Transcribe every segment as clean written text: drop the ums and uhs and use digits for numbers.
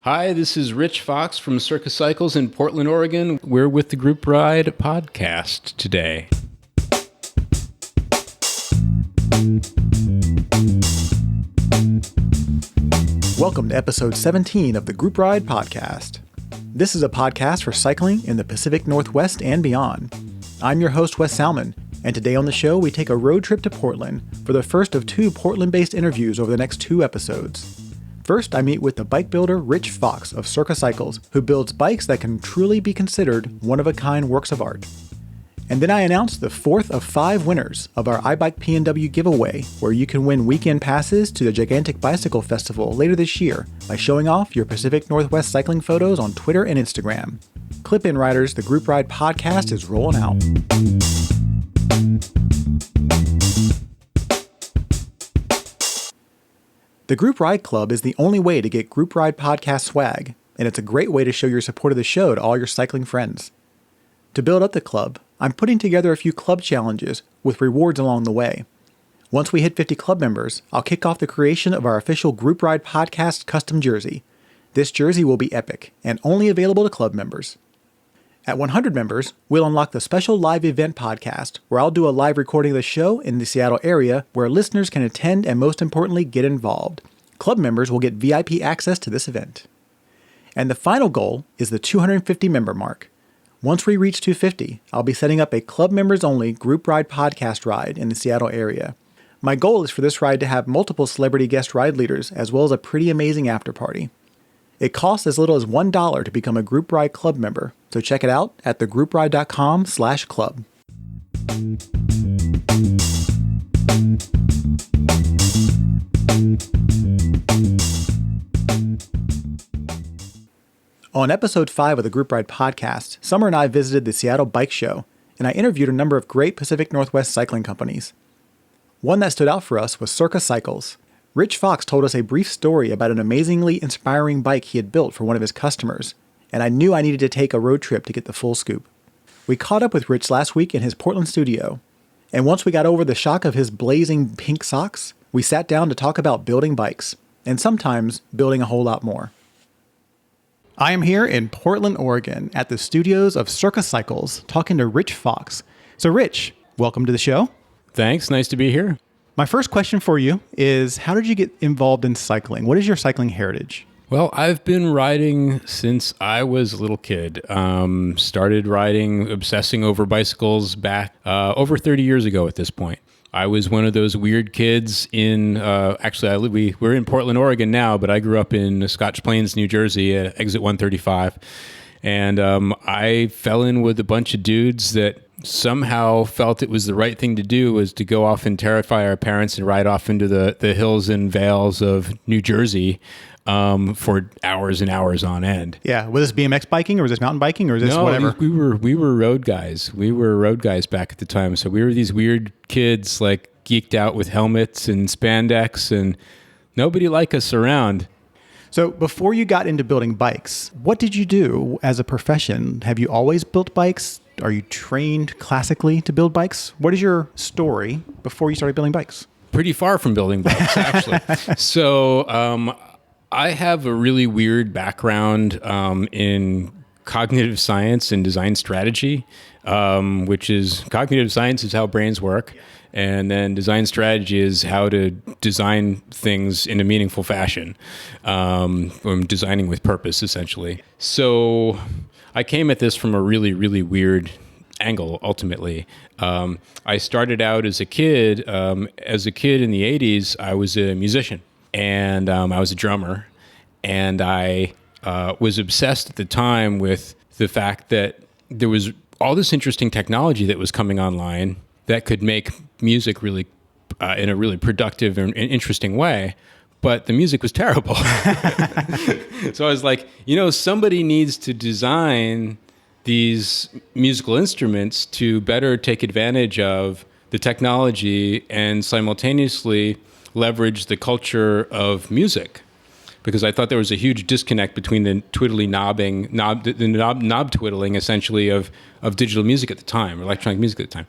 Hi, this is Rich Fox from Circa Cycles in Portland, Oregon. We're with the Group Ride podcast today. Welcome to episode 17 of the Group Ride podcast. This is a podcast for cycling in the Pacific Northwest and beyond. I'm your host, Wes Salmon, and today on the show we take a road trip to Portland for the first of two Portland-based interviews over the next two episodes. First, I meet with the bike builder Rich Fox of Circa Cycles, who builds bikes that can truly be considered one-of-a-kind works of art. And then I announce the fourth of 5 winners of our iBike PNW giveaway, where you can win weekend passes to the Gigantic Bicycle Festival later this year by showing off your Pacific Northwest cycling photos on Twitter and Instagram. Clip in, riders, the Group Ride podcast is rolling out. The Group Ride Club is the only way to get Group Ride podcast swag, and it's a great way to show your support of the show to all your cycling friends. To build up the club, I'm putting together a few club challenges with rewards along the way. Once we hit 50 club members, I'll kick off the creation of our official Group Ride podcast custom jersey. This jersey will be epic and only available to club members. At 100 members, we'll unlock the special live event podcast, where I'll do a live recording of the show in the Seattle area where listeners can attend and, most importantly, get involved. Club members will get VIP access to this event. And the final goal is the 250 member mark. Once we reach 250, I'll be setting up a club members only Group Ride podcast ride in the Seattle area. My goal is for this ride to have multiple celebrity guest ride leaders, as well as a pretty amazing after party. It costs as little as $1 to become a Group Ride club member, so check it out at thegroupride.com/club. On episode 5 of the Group Ride podcast, Summer and I visited the Seattle Bike Show, and I interviewed a number of great Pacific Northwest cycling companies. One that stood out for us was Circa Cycles. Rich Fox told us a brief story about an amazingly inspiring bike he had built for one of his customers, and I knew I needed to take a road trip to get the full scoop. We caught up with Rich last week in his Portland studio, and once we got over the shock of his blazing pink socks, we sat down to talk about building bikes, and sometimes building a whole lot more. I am here in Portland, Oregon, at the studios of Circa Cycles, talking to Rich Fox. So Rich, welcome to the show. Thanks, nice to be here. My first question for you is, how did you get involved in cycling? What is your cycling heritage? Well, I've been riding since I was a little kid. Started riding, obsessing over bicycles back over 30 years ago at this point. I was one of those weird kids in, we're in Portland, Oregon now, but I grew up in Scotch Plains, New Jersey at exit 135. And I fell in with a bunch of dudes that somehow felt it was the right thing to do, was to go off and terrify our parents and ride off into the hills and vales of New Jersey for hours and hours on end. Yeah. Was this BMX biking, or was this mountain biking, or was this whatever? We were road guys. We were road guys back at the time. So we were these weird kids, like geeked out with helmets and spandex, and nobody liked us around. So before you got into building bikes, what did you do as a profession? Have you always built bikes? Are you trained classically to build bikes? What is your story before you started building bikes? Pretty far from building bikes, actually. So I have a really weird background in cognitive science and design strategy, which is cognitive science is how brains work. And then design strategy is how to design things in a meaningful fashion, designing with purpose, essentially. So I came at this from a really, really weird angle, ultimately. I started out as a kid. As a kid in the 80s, I was a musician, and I was a drummer. And I was obsessed at the time with the fact that there was all this interesting technology that was coming online that could make music really in a really productive and interesting way, but the music was terrible. So I was like, somebody needs to design these musical instruments to better take advantage of the technology and simultaneously leverage the culture of music. Because I thought there was a huge disconnect between the knob twiddling, essentially, of digital music at the time, or electronic music at the time.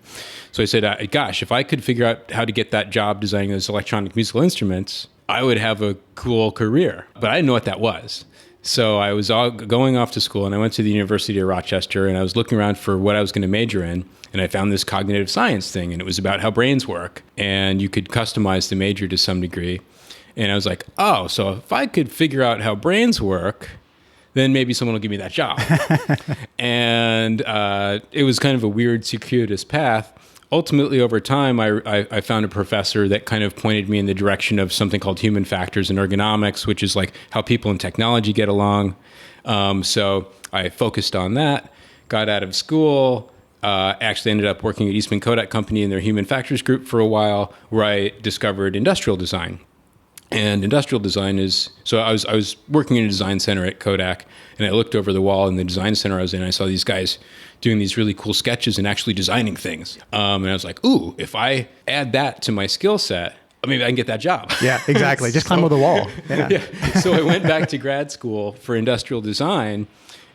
So I said, gosh, if I could figure out how to get that job designing those electronic musical instruments, I would have a cool career. But I didn't know what that was. So I was going off to school, and I went to the University of Rochester, and I was looking around for what I was going to major in. And I found this cognitive science thing, and it was about how brains work. And you could customize the major to some degree. And I was like, oh, so if I could figure out how brains work, then maybe someone will give me that job. And it was kind of a weird, circuitous path. Ultimately, over time, I found a professor that kind of pointed me in the direction of something called human factors and ergonomics, which is like how people and technology get along. So I focused on that, got out of school, actually ended up working at Eastman Kodak Company in their human factors group for a while, where I discovered industrial design. And industrial design is, so I was working in a design center at Kodak, and I looked over the wall in the design center I was in, and I saw these guys doing these really cool sketches and actually designing things. And I was like, ooh, if I add that to my skill set, maybe I can get that job. Yeah, exactly. Just climb over the wall. Yeah. So I went back to grad school for industrial design,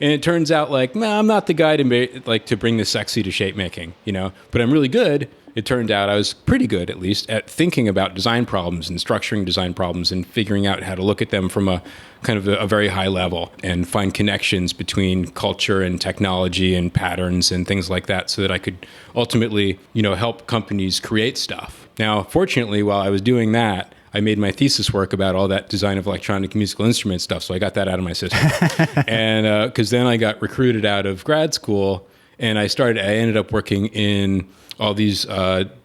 and it turns out like, nah, I'm not the guy to bring the sexy to shape making, but I'm really good. It turned out I was pretty good, at least, at thinking about design problems and structuring design problems and figuring out how to look at them from a kind of a very high level and find connections between culture and technology and patterns and things like that, so that I could ultimately, help companies create stuff. Now, fortunately, while I was doing that, I made my thesis work about all that design of electronic musical instrument stuff, so I got that out of my system. And because then I got recruited out of grad school, and I ended up working in all these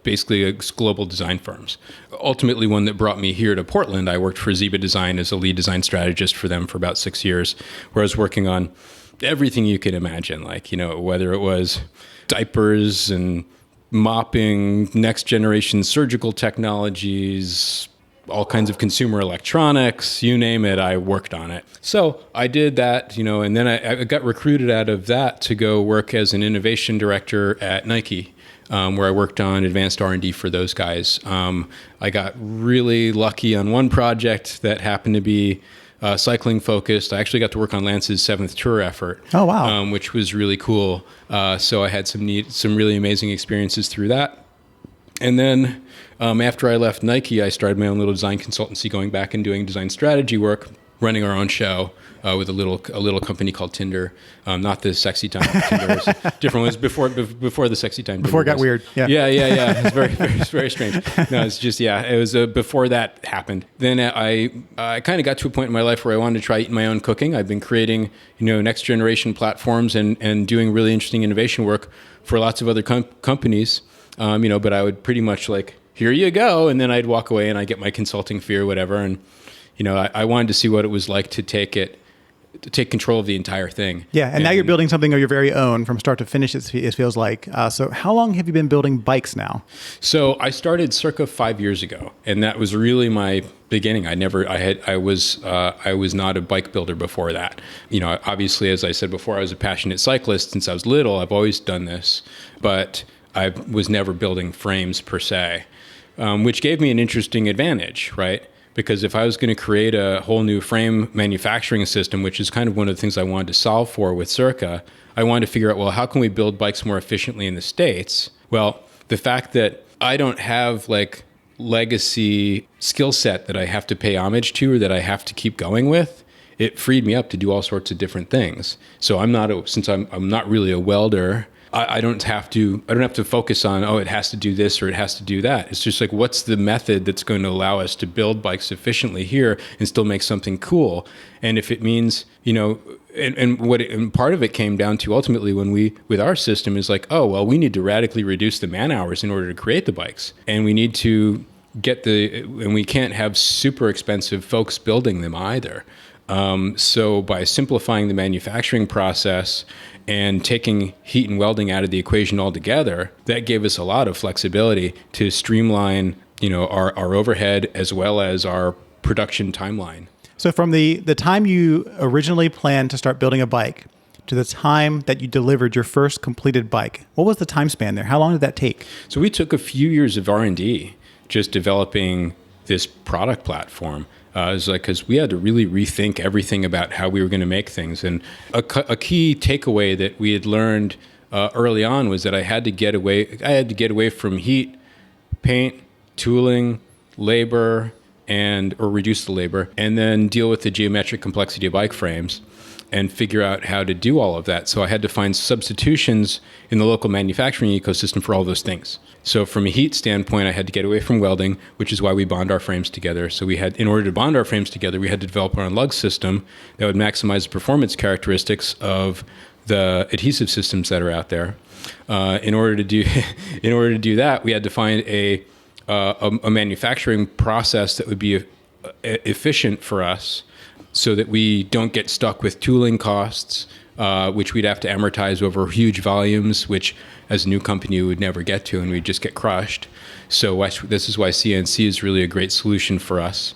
basically global design firms. Ultimately, one that brought me here to Portland, I worked for Ziba Design as a lead design strategist for them for about 6 years, where I was working on everything you could imagine, like, whether it was diapers and mopping, next generation surgical technologies, all kinds of consumer electronics, you name it, I worked on it. So I did that, and then I got recruited out of that to go work as an innovation director at Nike, where I worked on advanced R&D for those guys. I got really lucky on one project that happened to be cycling focused. I actually got to work on Lance's 7th tour effort. Oh, wow. Which was really cool. So I had some really amazing experiences through that. And then after I left Nike, I started my own little design consultancy, going back and doing design strategy work, running our own show with a little company called Tinder. Not the sexy time Tinder, it was a different one. It was before the sexy time. Before it got weird. Yeah. Yeah. It's very strange. No, it's just, it was before that happened. Then I kind of got to a point in my life where I wanted to try eating my own cooking. I've been creating, next generation platforms and doing really interesting innovation work for lots of other companies. But I would pretty much like, here you go. And then I'd walk away and I'd get my consulting fee or whatever. And, I wanted to see what it was like to take control of the entire thing. Yeah. And now you're building something of your very own from start to finish, it feels like. So how long have you been building bikes now? So I started circa 5 years ago, and that was really my beginning. I was not a bike builder before that. Obviously, as I said before, I was a passionate cyclist since I was little. I've always done this, but I was never building frames per se, which gave me an interesting advantage, right? Because if I was going to create a whole new frame manufacturing system, which is kind of one of the things I wanted to solve for with Circa, I wanted to figure out, well, how can we build bikes more efficiently in the States? Well, the fact that I don't have like legacy skill set that I have to pay homage to or that I have to keep going with, it freed me up to do all sorts of different things. So I'm not really a welder, I don't have to focus on, it has to do this or it has to do that. It's just like, what's the method that's going to allow us to build bikes efficiently here and still make something cool? And if it means, and part of it came down to ultimately with our system is like, we need to radically reduce the man hours in order to create the bikes. And we need to and we can't have super expensive folks building them either. So by simplifying the manufacturing process and taking heat and welding out of the equation altogether, that gave us a lot of flexibility to streamline, our overhead as well as our production timeline. So from the time you originally planned to start building a bike to the time that you delivered your first completed bike, what was the time span there? How long did that take? So we took a few years of R&D just developing this product platform. It was like, because we had to really rethink everything about how we were going to make things. And a key takeaway that we had learned early on was that I had to get away from heat, paint, tooling, labor, or reduce the labor, and then deal with the geometric complexity of bike frames and figure out how to do all of that. So I had to find substitutions in the local manufacturing ecosystem for all those things. So from a heat standpoint, I had to get away from welding, which is why we bond our frames together. So in order to bond our frames together, we had to develop our own lug system that would maximize the performance characteristics of the adhesive systems that are out there. In order to do that, we had to find a manufacturing process that would be efficient for us, so that we don't get stuck with tooling costs, which we'd have to amortize over huge volumes, which as a new company we would never get to, and we'd just get crushed. So this is why CNC is really a great solution for us.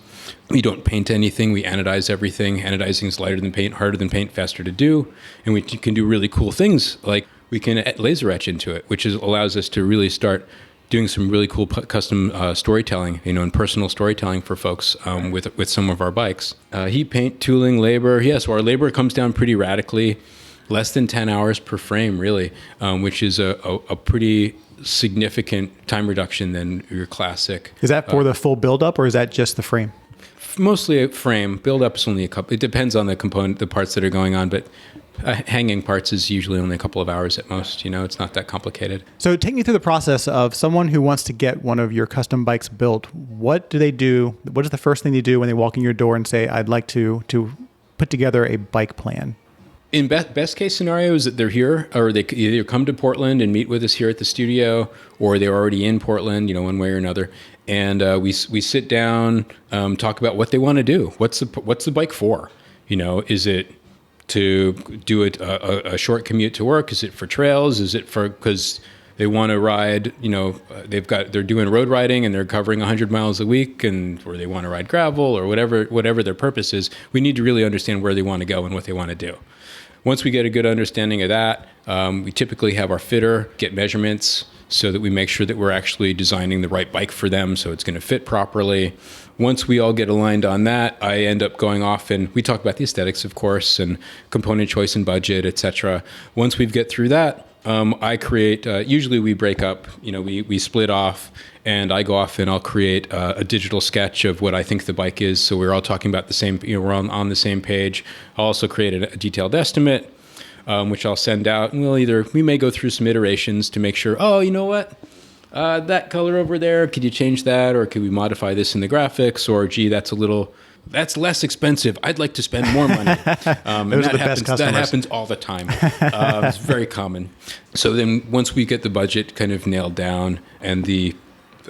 We don't paint anything, we anodize everything. Anodizing is lighter than paint, harder than paint, faster to do, and we can do really cool things, like we can laser etch into it, which allows us to really start doing some really cool custom storytelling, and personal storytelling for folks with some of our bikes. Heat paint, tooling, labor. So our labor comes down pretty radically, less than 10 hours per frame, really, which is a pretty significant time reduction than your classic. Is that for the full buildup, or is that just the frame? Mostly a frame. Build-up is only a couple. It depends on the parts that are going on, but hanging parts is usually only a couple of hours at most. It's not that complicated. So take me through the process of someone who wants to get one of your custom bikes built. What do they do? What is the first thing they do when they walk in your door and say, I'd like to put together a bike plan? In best case scenario is that they're here, or they either come to Portland and meet with us here at the studio, or they're already in Portland, one way or another. And we sit down, talk about what they want to do. What's the bike for? Is it to do a short commute to work? Is it for trails? Is it because they want to ride? They're doing road riding and they're covering 100 miles a week, or they want to ride gravel, or whatever their purpose is. We need to really understand where they want to go and what they want to do. Once we get a good understanding of that, we typically have our fitter get measurements so that we make sure that we're actually designing the right bike for them, so it's going to fit properly. Once we all get aligned on that, I end up going off and we talk about the aesthetics, of course, and component choice and budget, etc. Once we get through that, I create, usually we break up, we split off, and I go off and I'll create a digital sketch of what I think the bike is. So we're all talking about the same, we're on the same page. I'll also create a detailed estimate, which I'll send out, and we may go through some iterations to make sure, you know what? That color over there, could you change that? Or could we modify this in the graphics? Or, gee, that's less expensive. I'd like to spend more money. And Those are the best customers. That happens all the time. It's very common. So then once we get the budget kind of nailed down and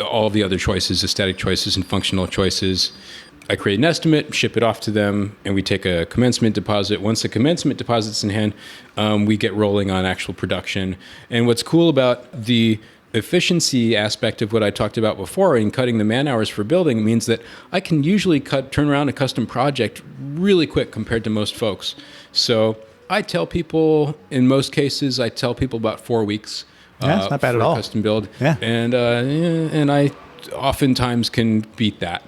all the other choices, aesthetic choices and functional choices, I create an estimate, ship it off to them, and we take a commencement deposit. Once the commencement deposit's in hand, we get rolling on actual production. And what's cool about the efficiency aspect of what I talked about before in cutting the man hours for building means that I can usually turn around a custom project really quick compared to most folks. So I tell people, in most cases, about 4 weeks. That's not bad at all. Custom build. Yeah. And I oftentimes can beat that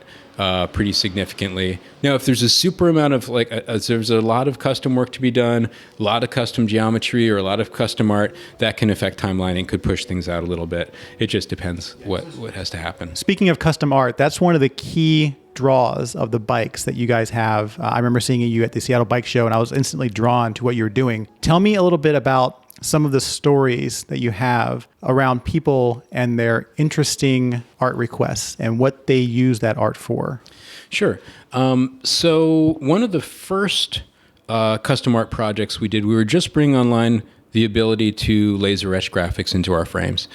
pretty significantly. Now, if there's a super amount of there's a lot of custom work to be done, a lot of custom geometry or a lot of custom art, that can affect timeline and could push things out a little bit. It just depends what has to happen. Speaking of custom art, that's one of the key draws of the bikes that you guys have. I remember seeing you at the Seattle Bike Show, and I was instantly drawn to what you were doing. Tell me a little bit about some of the stories that you have around people and their interesting art requests and what they use that art for. Sure. So one of the first custom art projects we did, we were just bringing online the ability to laser etch graphics into our frames.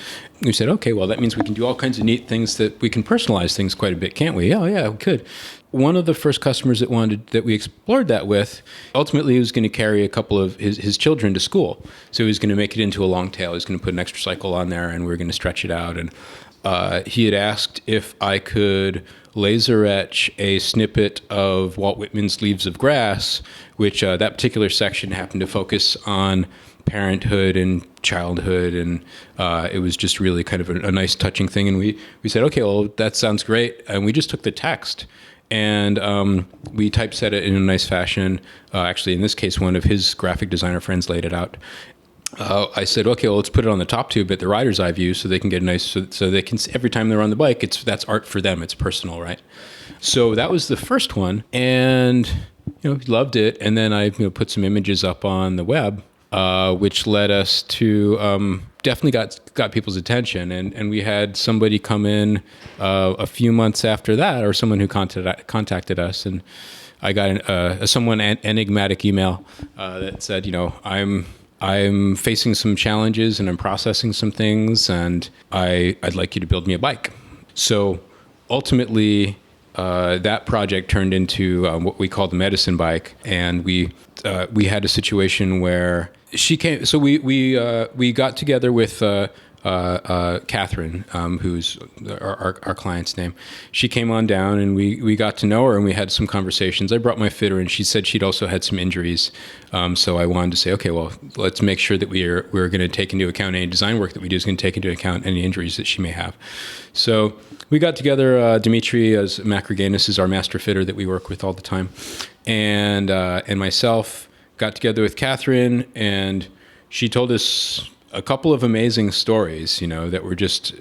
We said, okay, well, that means we can do all kinds of neat things, that we can personalize things quite a bit, can't we? Oh, yeah, we could. One of the first customers that we explored that with, ultimately he was going to carry a couple of his children to school. So he was going to make it into a long tail. He was going to put an extra cycle on there, and we were going to stretch it out. And he had asked if I could laser etch a snippet of Walt Whitman's Leaves of Grass, which that particular section happened to focus on parenthood and childhood, and it was just really kind of a nice touching thing. And we said, okay, well, that sounds great. And we just took the text and we typeset it in a nice fashion. Actually, in this case, one of his graphic designer friends laid it out. I said, okay, well, let's put it on the top tube at the rider's eye view so they can get a nice, so they can, every time they're on the bike, that's art for them. It's personal, right? So that was the first one, and loved it. And then I put some images up on the web, which led us to definitely got people's attention. And we had somebody come in a few months after that, or someone who contacted us, and I got a somewhat enigmatic email that said, I'm facing some challenges and I'm processing some things, and I'd like you to build me a bike. So ultimately, that project turned into what we call the medicine bike, and we had a situation where she came. So we got together with Catherine, who's our client's name. She came on down, and we got to know her, and we had some conversations. I brought my fitter, and she said she'd also had some injuries. So I wanted to say, okay, well, let's make sure that we're going to take into account any design work that we do is going to take into account any injuries that she may have. So we got together. Dimitri, as Macroganus, is our master fitter that we work with all the time, and myself got together with Catherine, and she told us a couple of amazing stories, that were just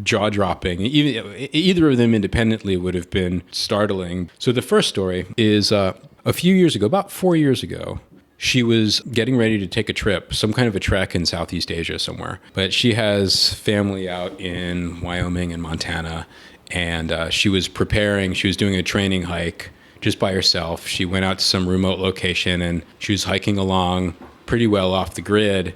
jaw-dropping. Either of them independently would have been startling. So the first story is a few years ago, about 4 years ago, she was getting ready to take a trip, some kind of a trek in Southeast Asia somewhere. But she has family out in Wyoming and Montana, and she was doing a training hike just by herself. She went out to some remote location, and she was hiking along pretty well off the grid.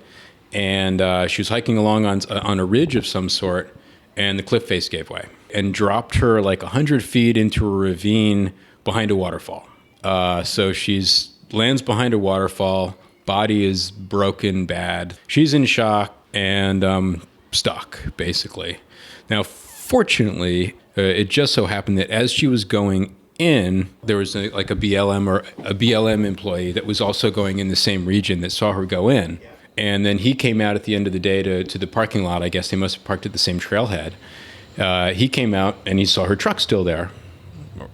And she was hiking along on a ridge of some sort, and the cliff face gave way and dropped her like 100 feet into a ravine behind a waterfall. So she's lands behind a waterfall, body is broken bad. She's in shock and stuck, basically. Now, fortunately, it just so happened that as she was going in, there was a BLM employee that was also going in the same region that saw her go in. And then he came out at the end of the day to the parking lot. I guess they must have parked at the same trailhead. He came out and he saw her truck still there.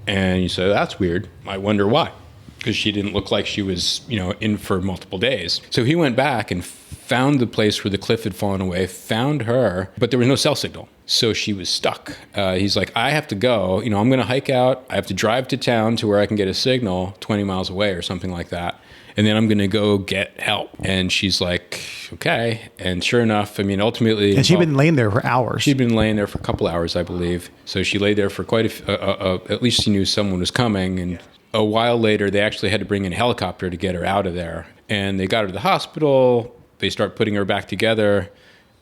And he said, that's weird. I wonder why. Because she didn't look like she was, in for multiple days. So he went back and found the place where the cliff had fallen away, found her, but there was no cell signal. So she was stuck. He's like, I have to go. I'm going to hike out. I have to drive to town to where I can get a signal 20 miles away or something like that. And then I'm going to go get help. And she's like, okay. And sure enough, ultimately... And she'd been laying there for hours. She'd been laying there for a couple hours, I believe. So she lay there for at least she knew someone was coming. And a while later, they actually had to bring in a helicopter to get her out of there. And they got her to the hospital. They start putting her back together.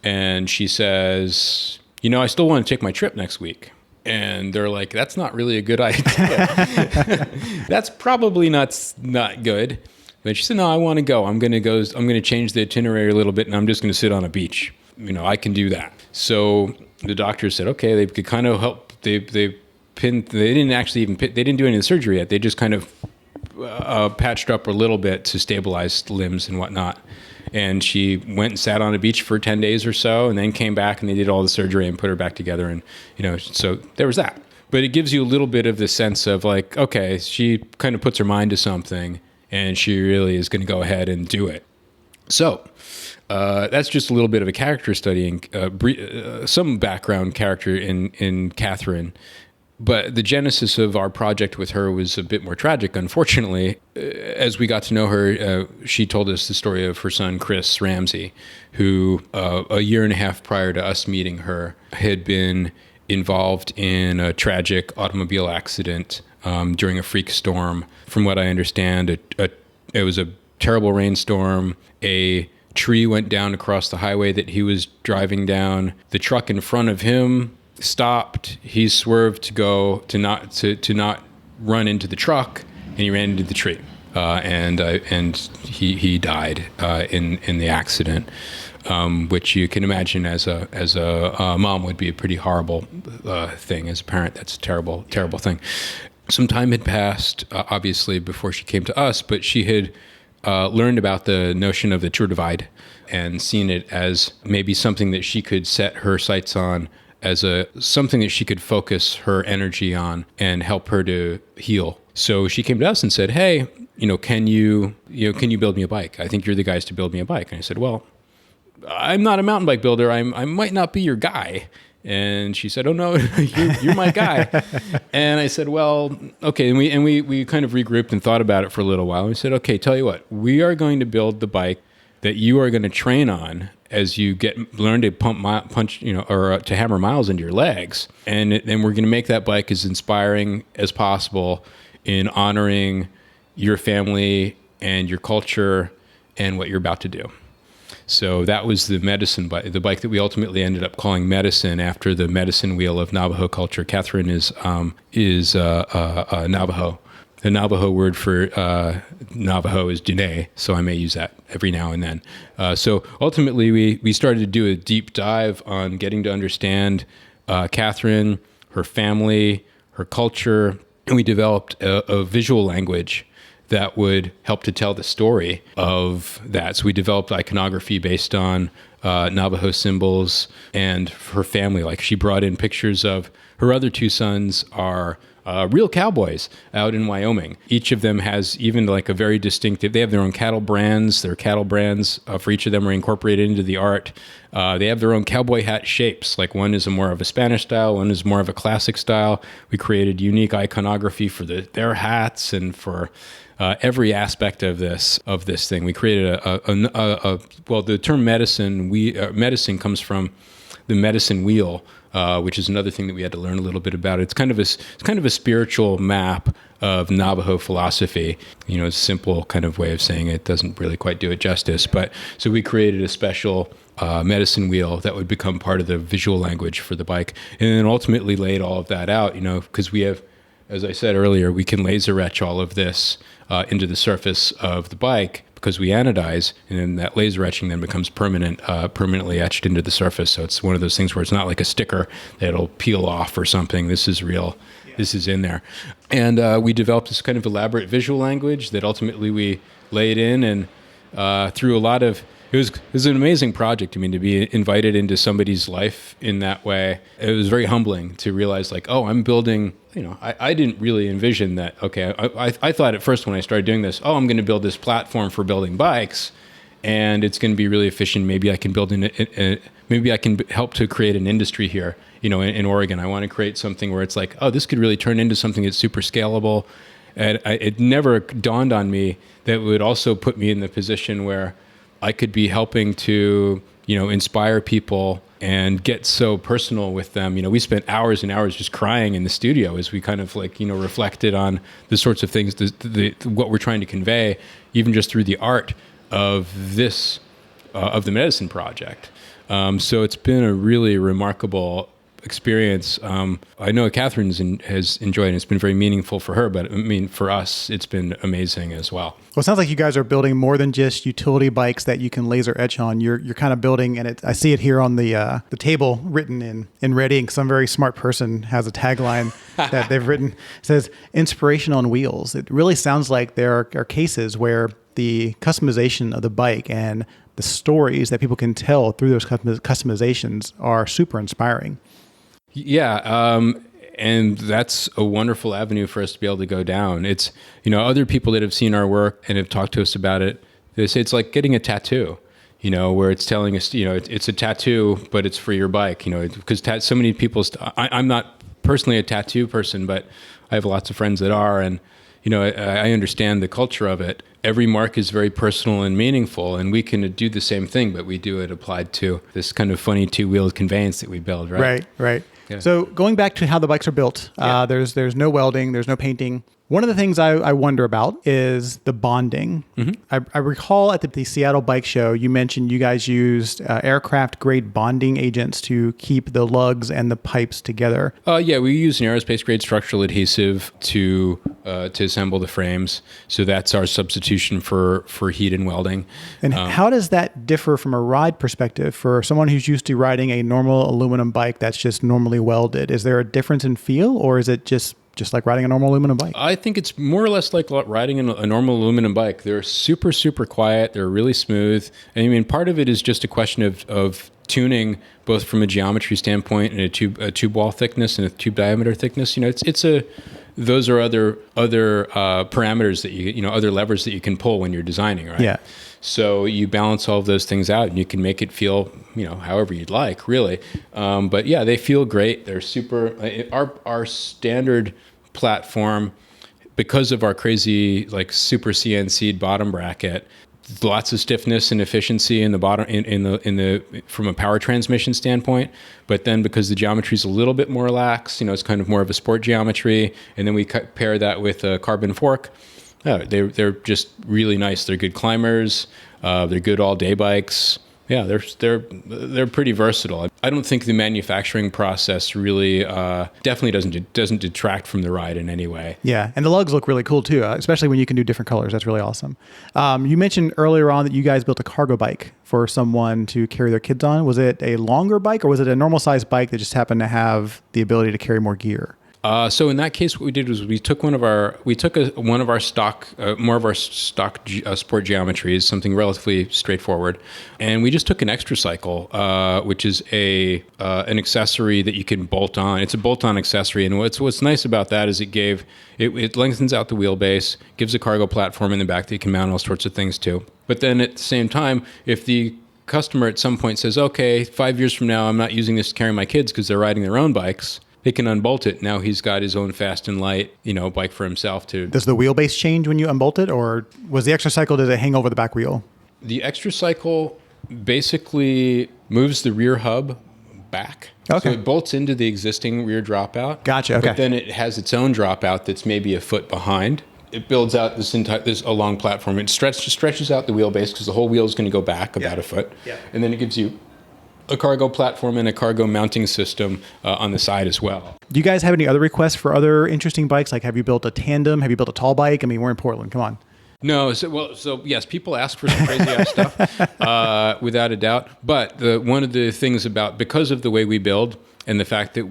And she says, I still want to take my trip next week. And they're like, that's not really a good idea. That's probably not good. But she said, no, I want to go. I'm going to change the itinerary a little bit, and I'm just going to sit on a beach. I can do that. So the doctor said, okay, they could kind of help. They didn't do any of the surgery yet. They just kind of patched up a little bit to stabilize limbs and whatnot. And she went and sat on a beach for 10 days or so, and then came back and they did all the surgery and put her back together. And, so there was that. But it gives you a little bit of the sense of like, okay, she kind of puts her mind to something, and she really is going to go ahead and do it. So that's just a little bit of a character studying, some background character in Catherine. But the genesis of our project with her was a bit more tragic, unfortunately. As we got to know her, she told us the story of her son, Chris Ramsey, who a year and a half prior to us meeting her had been involved in a tragic automobile accident during a freak storm. From what I understand, it was a terrible rainstorm. A tree went down across the highway that he was driving down. The truck in front of him stopped. He swerved to not run into the truck, and he ran into the tree. And he died in the accident, which you can imagine as a mom would be a pretty horrible thing. As a parent, that's a terrible thing. Some time had passed, obviously, before she came to us, but she had learned about the notion of the true divide and seen it as maybe something that she could set her sights on, as something that she could focus her energy on and help her to heal. So she came to us and said, hey, can you build me a bike? I think you're the guys to build me a bike. And I said, well, I'm not a mountain bike builder. I might not be your guy. And she said, oh no, you're my guy. And I said, well, okay. And we kind of regrouped and thought about it for a little while. And we said, okay, tell you what, we are going to build the bike that you are going to train on as you learn to punch, or to hammer miles into your legs. And then we're going to make that bike as inspiring as possible in honoring your family and your culture and what you're about to do. So that was the medicine bike, the bike that we ultimately ended up calling Medicine after the medicine wheel of Navajo culture. Catherine is Navajo. The Navajo word for Navajo is Diné, so I may use that every now and then. So ultimately, we started to do a deep dive on getting to understand Catherine, her family, her culture, and we developed a visual language that would help to tell the story of that. So we developed iconography based on Navajo symbols and her family. Like she brought in pictures of her other two sons are real cowboys out in Wyoming. Each of them has even like a very distinctive, they have their own cattle brands. Their cattle brands for each of them are incorporated into the art. They have their own cowboy hat shapes. Like one is more of a Spanish style, one is more of a classic style. We created unique iconography for their hats and for every aspect of this thing. We created well, the term medicine comes from the medicine wheel, which is another thing that we had to learn a little bit about. It's kind of a spiritual map of Navajo philosophy. A simple kind of way of saying it doesn't really quite do it justice. But so we created a special medicine wheel that would become part of the visual language for the bike, and then ultimately laid all of that out. Because we have, as I said earlier, we can laser etch all of this into the surface of the bike because we anodize, and then that laser etching then becomes permanently etched into the surface. So it's one of those things where it's not like a sticker that'll peel off or something. This is real. Yeah. This is in there. And we developed this kind of elaborate visual language that ultimately we laid in, and through a lot of, it was an amazing project. I mean, to be invited into somebody's life in that way, it was very humbling to realize like, oh, I'm building, I didn't really envision that. Okay. I thought at first when I started doing this, oh, I'm going to build this platform for building bikes and it's going to be really efficient. Maybe I can maybe I can help to create an industry here, in Oregon. I want to create something where it's like, oh, this could really turn into something that's super scalable. And it never dawned on me that it would also put me in the position where I could be helping to, inspire people and get so personal with them. We spent hours and hours just crying in the studio as we kind of reflected on the sorts of things, what we're trying to convey, even just through the art of this, of the medicine project. So it's been a really remarkable experience. I know Catherine has enjoyed it. It's been very meaningful for her, but I mean, for us, it's been amazing as well. Well, it sounds like you guys are building more than just utility bikes that you can laser etch on. You're kind of building, and I see it here on the table written in red ink. Some very smart person has a tagline that they've written. It says, "Inspiration on wheels." It really sounds like there are cases where the customization of the bike and the stories that people can tell through those customizations are super inspiring. Yeah, and that's a wonderful avenue for us to be able to go down. It's, other people that have seen our work and have talked to us about it, they say it's like getting a tattoo, where it's telling us, it's a tattoo, but it's for your bike, because so many people, I'm not personally a tattoo person, but I have lots of friends that are, and, I understand the culture of it. Every mark is very personal and meaningful, and we can do the same thing, but we do it applied to this kind of funny two-wheeled conveyance that we build, right? Right. Yeah. So going back to how the bikes are built, there's no welding, there's no painting. One of the things I wonder about is the bonding. Mm-hmm. I recall at the Seattle Bike Show, you mentioned you guys used aircraft-grade bonding agents to keep the lugs and the pipes together. Yeah, we use an aerospace-grade structural adhesive to assemble the frames. So that's our substitution for heat and welding. And how does that differ from a ride perspective for someone who's used to riding a normal aluminum bike that's just normally welded? Is there a difference in feel, or is it just like riding a normal aluminum bike? I think it's more or less like riding a normal aluminum bike. They're super, super quiet. They're really smooth. I mean, part of it is just a question of tuning, both from a geometry standpoint and a tube wall thickness and a tube diameter thickness. It's those are other parameters that other levers that you can pull when you're designing, right? Yeah. So you balance all of those things out, and you can make it feel, however you'd like, really. But yeah, they feel great. They're super. Our standard platform, because of our crazy super CNC'd bottom bracket, lots of stiffness and efficiency in the bottom in the from a power transmission standpoint. But then because the geometry is a little bit more lax, it's kind of more of a sport geometry, and then we pair that with a carbon fork. They're just really nice. They're good climbers. They're good all-day bikes. Yeah, they're pretty versatile. I don't think the manufacturing process really definitely doesn't detract from the ride in any way. Yeah, and the lugs look really cool too, especially when you can do different colors. That's really awesome. You mentioned earlier on that you guys built a cargo bike for someone to carry their kids on. Was it a longer bike, or was it a normal size bike that just happened to have the ability to carry more gear? So in that case, what we did was we took one of our stock sport geometries, something relatively straightforward, and we just took an extra cycle, which is an accessory that you can bolt on. It's a bolt-on accessory, and what's nice about that is it lengthens out the wheelbase, gives a cargo platform in the back that you can mount all sorts of things to. But then at the same time, if the customer at some point says, "Okay, 5 years from now, I'm not using this to carry my kids because they're riding their own bikes," he can unbolt it. Now he's got his own fast and light, bike for himself to. Does the wheelbase change when you unbolt it, or was the extra cycle, does it hang over the back wheel? The extra cycle basically moves the rear hub back. Okay. So it bolts into the existing rear dropout. Gotcha. Okay. But then it has its own dropout that's maybe a foot behind. It builds out this a long platform. It stretches out the wheelbase because the whole wheel is going to go back about a foot. Yeah. And then it gives you a cargo platform and a cargo mounting system on the side as well. Do you guys have any other requests for other interesting bikes? Like, have you built a tandem? Have you built a tall bike? I mean, we're in Portland. Come on. No. So yes, people ask for some crazy ass stuff, without a doubt. But one of the things because of the way we build and the fact that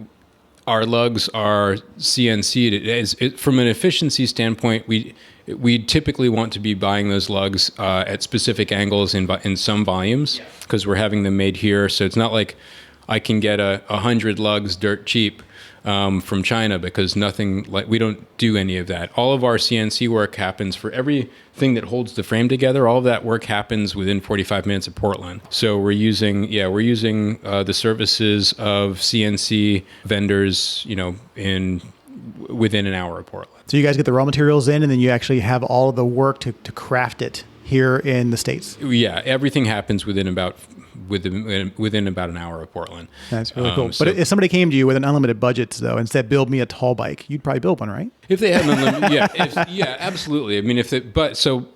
our lugs are CNC'd, from an efficiency standpoint, we typically want to be buying those lugs at specific angles in some volumes because we're having them made here. So it's not like I can get 100 lugs dirt cheap from China, because we don't do any of that. All of our CNC work happens for everything that holds the frame together. All of that work happens within 45 minutes of Portland. So we're using the services of CNC vendors, within an hour of Portland. So you guys get the raw materials in, and then you actually have all of the work to craft it here in the States. Yeah, everything happens within about an hour of Portland. That's really cool. But if somebody came to you with an unlimited budget, though, and said, "Build me a tall bike," you'd probably build one, right? If they had an unlimited, absolutely. I mean,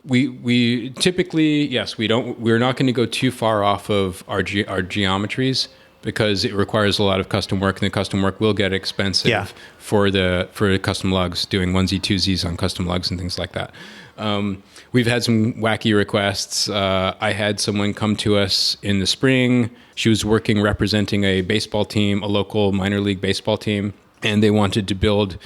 we typically, yes, we're not going to go too far off of our geometries, because it requires a lot of custom work, and the custom work will get expensive for custom lugs, doing onesie twosies on custom lugs and things like that. We've had some wacky requests. I had someone come to us in the spring. She was representing a baseball team, a local minor league baseball team, and they wanted to build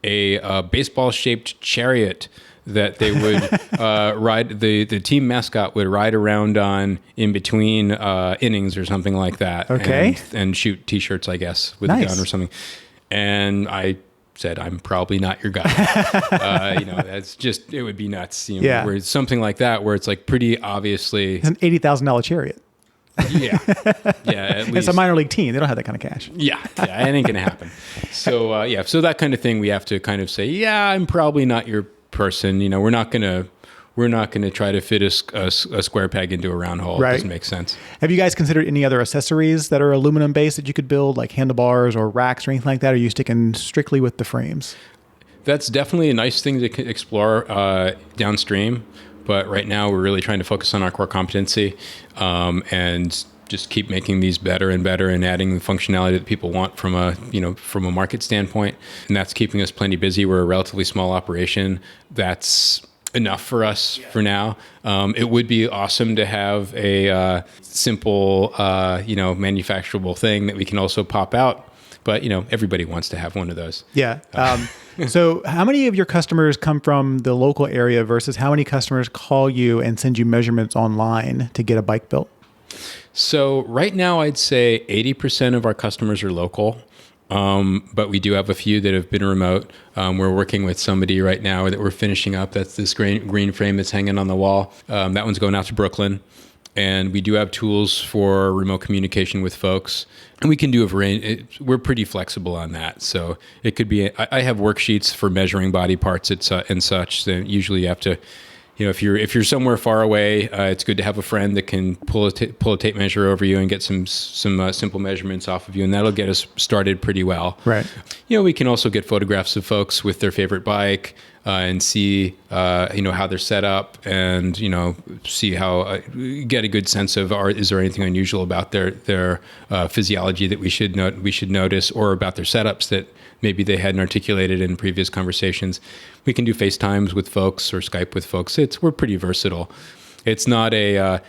a baseball-shaped chariot that they would ride. The team mascot would ride around on in between innings or something like that. Okay. And shoot T-shirts, I guess, with a gun or something. And I said, "I'm probably not your guy." That's just, it would be nuts. Where it's something like that, where it's like pretty obviously it's an $80,000 chariot. Yeah. At least it's a minor league team. They don't have that kind of cash. Yeah, it ain't gonna happen. So so that kind of thing, we have to kind of say, "Yeah, I'm probably not your person." We're not gonna try to fit a square peg into a round hole. Right. It doesn't make sense. Have you guys considered any other accessories that are aluminum based that you could build, like handlebars or racks or anything like that? Or are you sticking strictly with the frames? That's definitely a nice thing to explore downstream. But right now, we're really trying to focus on our core competency and just keep making these better and better, and adding the functionality that people want from a market standpoint. And that's keeping us plenty busy. We're a relatively small operation. That's enough for us for now. It would be awesome to have a simple, manufacturable thing that we can also pop out. But, everybody wants to have one of those. Yeah. So how many of your customers come from the local area versus how many customers call you and send you measurements online to get a bike built? So right now, I'd say 80% of our customers are local. but we do have a few that have been remote. We're working with somebody right now that we're finishing up. That's this green frame that's hanging on the wall. That one's going out to Brooklyn. And we do have tools for remote communication with folks. And we can do a range. We're pretty flexible on that. So it could be, I have worksheets for measuring body parts and such. Then usually you have to, if you're somewhere far away, it's good to have a friend that can pull a tape measure over you and get some simple measurements off of you, and that'll get us started pretty well. Right. We can also get photographs of folks with their favorite bike and see how they're set up, and see how get a good sense of is there anything unusual about their physiology that we should notice, or about their setups that maybe they hadn't articulated in previous conversations. We can do FaceTimes with folks or Skype with folks. We're pretty versatile. It's not a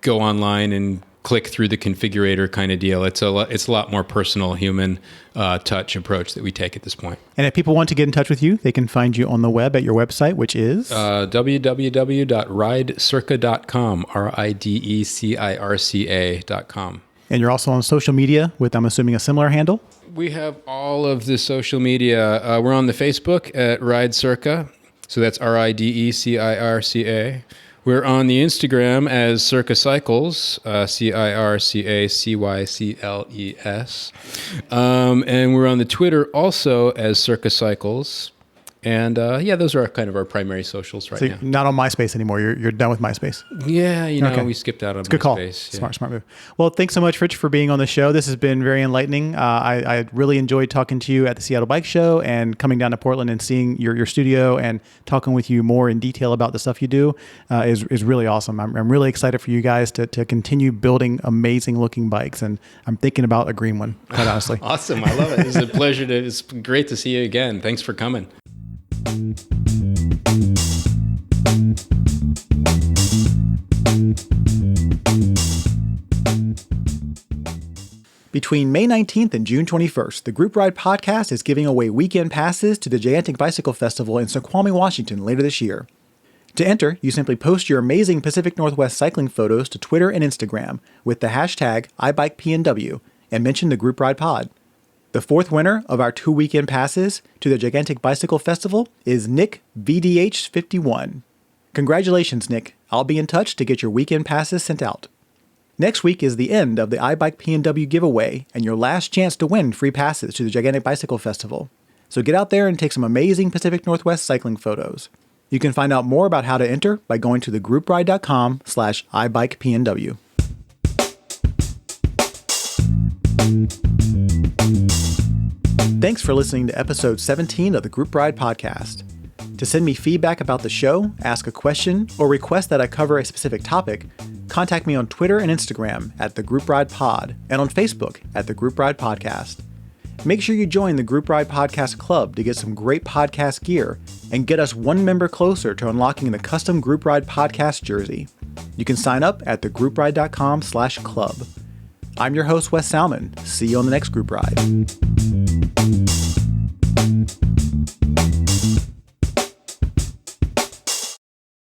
go online and click through the configurator kind of deal. It's a lot more personal, human touch approach that we take at this point. And if people want to get in touch with you, they can find you on the web at your website, which is www.ridecirca.com, ridecirca.com. And you're also on social media with, I'm assuming, a similar handle? We have all of the social media. We're on the Facebook at Ride Circa. So that's RIDECIRCA. We're on the Instagram as Circa Cycles, CIRCACYCLES. And we're on the Twitter also as Circa Cycles. And those are kind of our primary socials right now. So not on MySpace anymore. You're done with MySpace. Yeah, we skipped out on MySpace. Good call. Yeah. Smart move. Well, thanks so much, Rich, for being on the show. This has been very enlightening. I really enjoyed talking to you at the Seattle Bike Show, and coming down to Portland and seeing your studio and talking with you more in detail about the stuff you do is really awesome. I'm really excited for you guys to continue building amazing looking bikes, and I'm thinking about a green one, quite honestly. Awesome. I love it. It's a pleasure. It's great to see you again. Thanks for coming. Between May 19th and June 21st, the Group Ride Podcast is giving away weekend passes to the Gigantic Bicycle Festival in Snoqualmie, Washington later this year. To enter, you simply post your amazing Pacific Northwest cycling photos to Twitter and Instagram with the hashtag iBikePNW and mention the Group Ride Pod. The fourth winner of our 2 weekend passes to the Gigantic Bicycle Festival is Nick VDH51. Congratulations, Nick. I'll be in touch to get your weekend passes sent out. Next week is the end of the iBikePNW giveaway and your last chance to win free passes to the Gigantic Bicycle Festival. So get out there and take some amazing Pacific Northwest cycling photos. You can find out more about how to enter by going to thegroupride.com/iBikePNW. Thanks for listening to episode 17 of the Group Ride Podcast. To send me feedback about the show, ask a question, or request that I cover a specific topic, contact me on Twitter and Instagram at the Group Ride Pod and on Facebook at the Group Ride Podcast. Make sure you join the Group Ride Podcast Club to get some great podcast gear and get us one member closer to unlocking the custom Group Ride Podcast jersey. You can sign up at thegroupride.com/club. I'm your host, Wes Salmon. See you on the next Group Ride.